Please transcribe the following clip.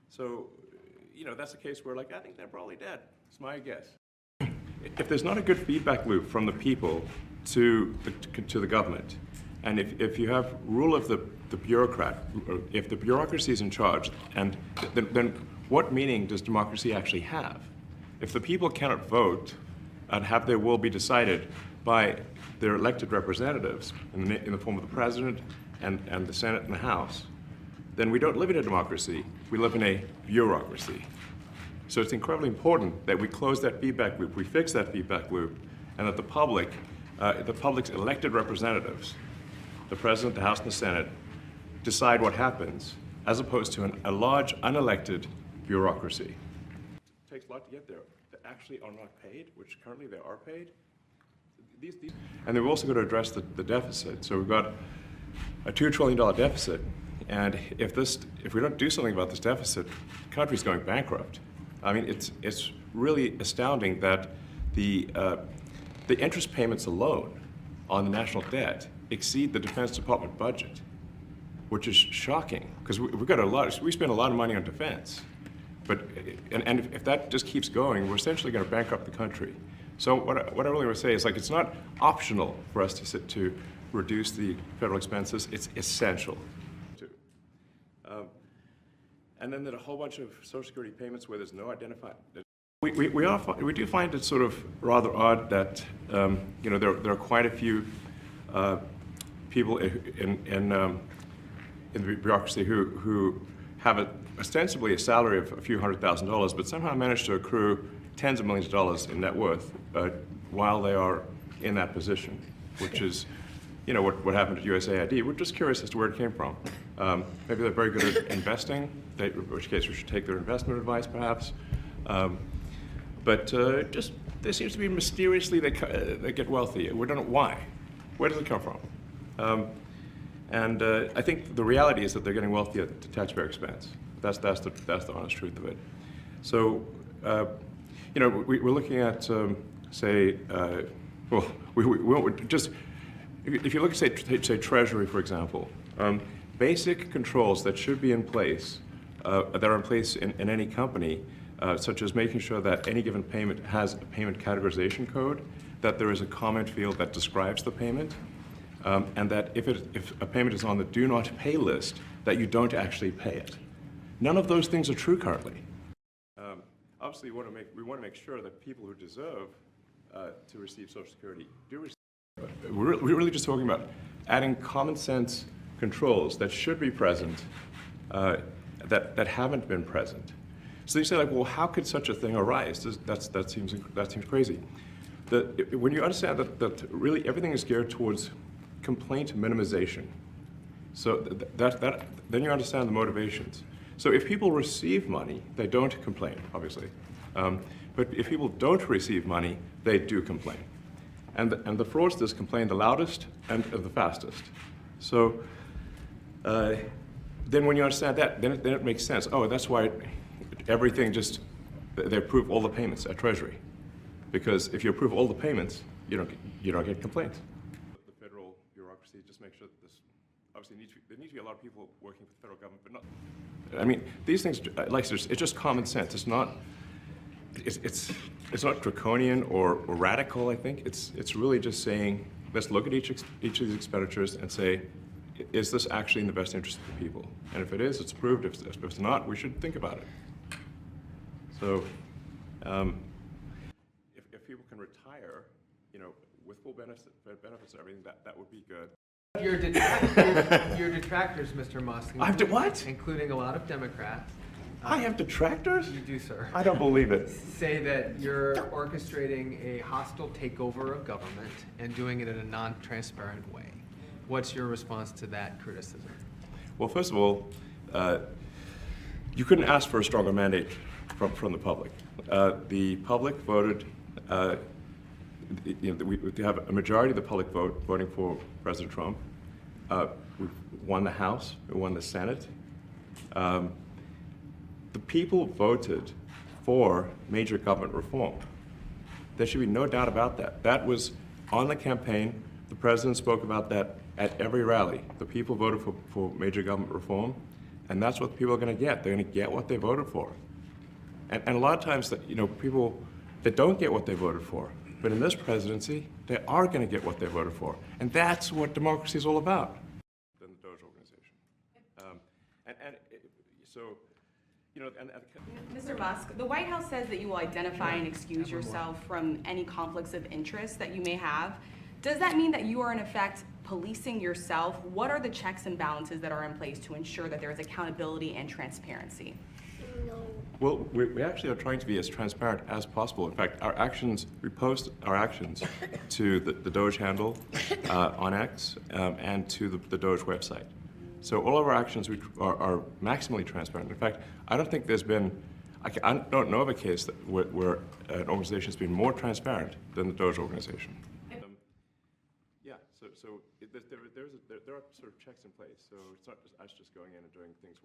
So, that's a case where, I think they're probably dead. It's my guess. If there's not a good feedback loop from the people to the government, and if you have rule of the bureaucrat, or if the bureaucracy is in charge, and then what meaning does democracy actually have? If the people cannot vote and have their will be decided by their elected representatives in the form of the president and the Senate and the House, then we don't live in a democracy, we live in a bureaucracy. So it's incredibly important that we close that feedback loop, we fix that feedback loop, and that the public's elected representatives, the president, the House, and the Senate, decide what happens, as opposed to a large, unelected bureaucracy. It takes a lot to get there. They actually are not paid, which currently they are paid. And then we've also got to address the deficit. So we've got a $2 trillion deficit, and if we don't do something about this deficit, the country's going bankrupt. I mean, it's really astounding that the interest payments alone on the national debt exceed the Defense Department budget, which is shocking, because we spend a lot of money on defense. And if that just keeps going, we're essentially going to bankrupt the country. So what I really want to say is, it's not optional for us to reduce the federal expenses, it's essential. And then there are a whole bunch of Social Security payments where there's no identified. We do find it sort of rather odd that there are quite a few people in the bureaucracy who have ostensibly a salary of a few $100,000, but somehow manage to accrue tens of millions of dollars in net worth while they are in that position, which is what happened at USAID. We're just curious as to where it came from. Maybe they're very good at investing, in which case we should take their investment advice, perhaps. But there seems to be mysteriously they get wealthy. We don't know why. Where does it come from? And I think the reality is that they're getting wealthy at the taxpayer expense. That's the honest truth of it. So, we're looking at, say, if you look at, say, Treasury, for example, basic controls that should be in place, that are in place in any company, such as making sure that any given payment has a payment categorization code, that there is a comment field that describes the payment, and that if a payment is on the do not pay list, that you don't actually pay it. None of those things are true currently. Obviously, we want to make sure that people who deserve to receive Social Security do receive it. We're really just talking about adding common sense controls that should be present, that haven't been present. So you say, well, how could such a thing arise? That seems crazy. When you understand that really everything is geared towards complaint minimization, so then you understand the motivations. So if people receive money, they don't complain, obviously. But if people don't receive money, they do complain. And the fraudsters complain the loudest and the fastest. So then when you understand that, then it makes sense. Oh, that's why everything they approve all the payments at Treasury. Because if you approve all the payments, you don't get complaints. The federal bureaucracy just makes sure that this, obviously there need to be a lot of people working for the federal government, but not, I mean, these things, it's just common sense. It's not draconian or radical, I think. It's really just saying, let's look at each of these expenditures and say, is this actually in the best interest of the people? And if it is, it's approved. If it's not, we should think about it. So, if people can retire, with full benefits and everything, that would be good. Your detractors, Mr. Musk. I have to what? Including a lot of Democrats. I have detractors? You do, sir. I don't believe it. Say that you're orchestrating a hostile takeover of government and doing it in a non-transparent way. What's your response to that criticism? Well, first of all, you couldn't ask for a stronger mandate from the public. The public voted, we have a majority of the public voting for President Trump. We won the House, we won the Senate. The people voted for major government reform. There should be no doubt about that. That was on the campaign. The president spoke about that at every rally. The people voted for major government reform, And that's what people are going to get. They're going to get what they voted for. And a lot of times, that, people that don't get what they voted for, but in this presidency, they are going to get what they voted for. And that's what democracy is all about. Than the Doge organization. Mr. Musk, the White House says that you will identify and excuse yourself from any conflicts of interest that you may have. Does that mean that you are in effect policing yourself? What are the checks and balances that are in place to ensure that there is accountability and transparency? Well, we actually are trying to be as transparent as possible. In fact, we post our actions to the Doge handle on X and to the Doge website. So all of our actions are maximally transparent. In fact, I don't think there's been, I don't know of a case where an organization has been more transparent than the Doge organization. There are sort of checks in place. So it's not just us just going in and doing things.